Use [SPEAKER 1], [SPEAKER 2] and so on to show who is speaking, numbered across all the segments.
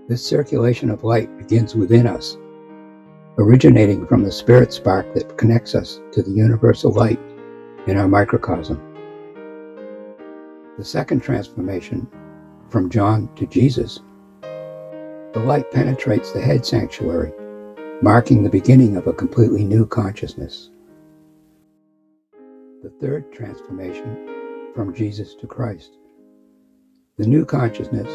[SPEAKER 1] This circulation of light begins within us, originating from the spirit spark that connects us to the universal light in our microcosm. The second transformation, from John to Jesus, the light penetrates the head sanctuary, marking the beginning of a completely new consciousness. The third transformation, from Jesus to Christ, the new consciousness,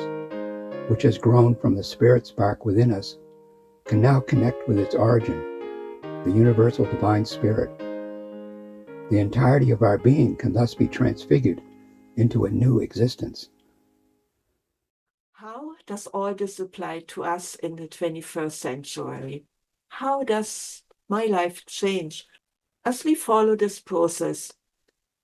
[SPEAKER 1] which has grown from the spirit spark within us, can now connect with its origin, the universal divine spirit. The entirety of our being can thus be transfigured into a new existence.
[SPEAKER 2] How does all this apply to us in the 21st century? How does my life change as we follow this process?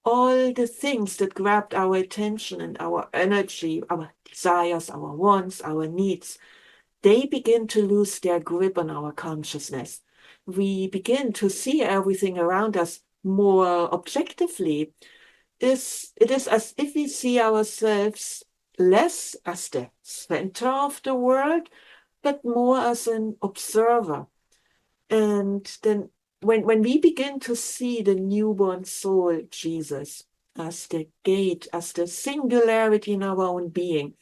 [SPEAKER 2] All the things that grabbed our attention and our energy, our desires, our wants, our needs, they begin to lose their grip on our consciousness. We begin to see everything around us more objectively. It is as if we see ourselves less as the center of the world, but more as an observer. And then when we begin to see the newborn soul, Jesus, as the gate, as the singularity in our own being,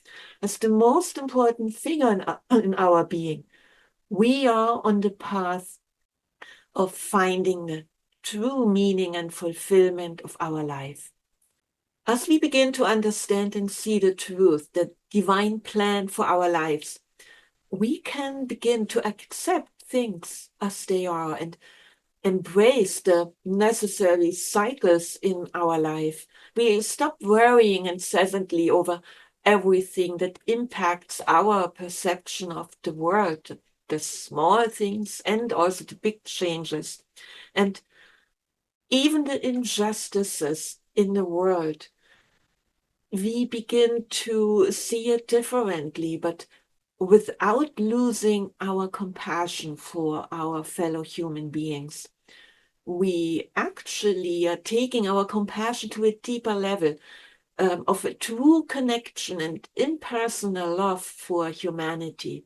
[SPEAKER 2] as the most important figure in our being, we are on the path of finding the true meaning and fulfillment of our life. As we begin to understand and see the truth, the divine plan for our lives, we can begin to accept things as they are and embrace the necessary cycles in our life. We stop worrying incessantly over everything that impacts our perception of the world, the small things and also the big changes. And even the injustices in the world, we begin to see it differently, but without losing our compassion for our fellow human beings. We actually are taking our compassion to a deeper level of a true connection and impersonal love for humanity.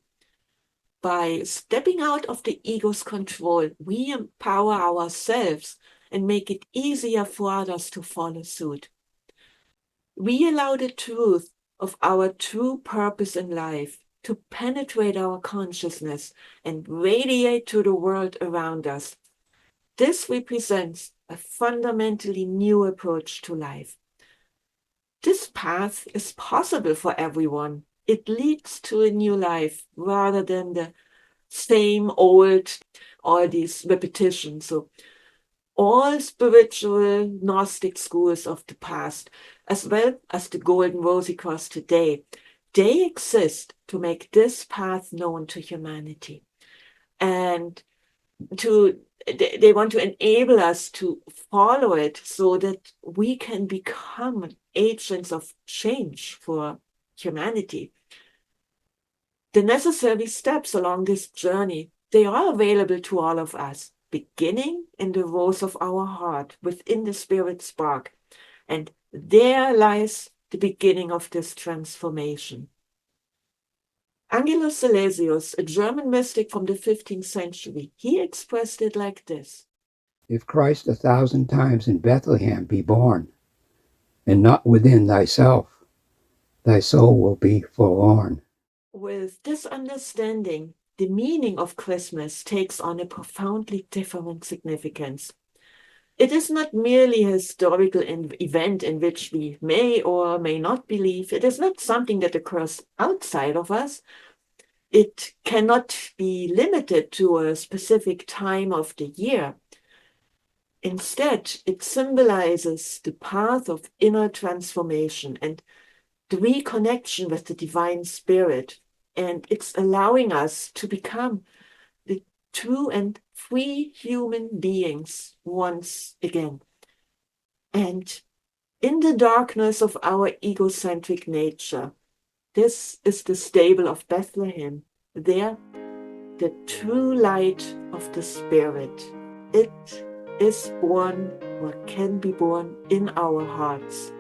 [SPEAKER 2] By stepping out of the ego's control, we empower ourselves and make it easier for others to follow suit. We allow the truth of our true purpose in life to penetrate our consciousness and radiate to the world around us. This represents a fundamentally new approach to life. This path is possible for everyone. It leads to a new life rather than the same old, all these repetitions. So all spiritual Gnostic schools of the past, as well as the Golden Rosy Cross today, they exist to make this path known to humanity. And they want to enable us to follow it so that we can become agents of change for humanity. The necessary steps along this journey, they are available to all of us, beginning in the rose of our heart within the spirit spark. And there lies the beginning of this transformation. Angelus Silesius, a German mystic from the 15th century, he expressed it like this.
[SPEAKER 1] If Christ 1,000 times in Bethlehem be born, and not within thyself, thy soul will be forlorn.
[SPEAKER 2] With this understanding, the meaning of Christmas takes on a profoundly different significance. It is not merely a historical event in which we may or may not believe. It is not something that occurs outside of us. It cannot be limited to a specific time of the year. Instead, it symbolizes the path of inner transformation and the reconnection with the divine spirit. And it's allowing us to become the true and free human beings once again. And in the darkness of our egocentric nature, this is the stable of Bethlehem. There, the true light of the Spirit. It is born or can be born in our hearts.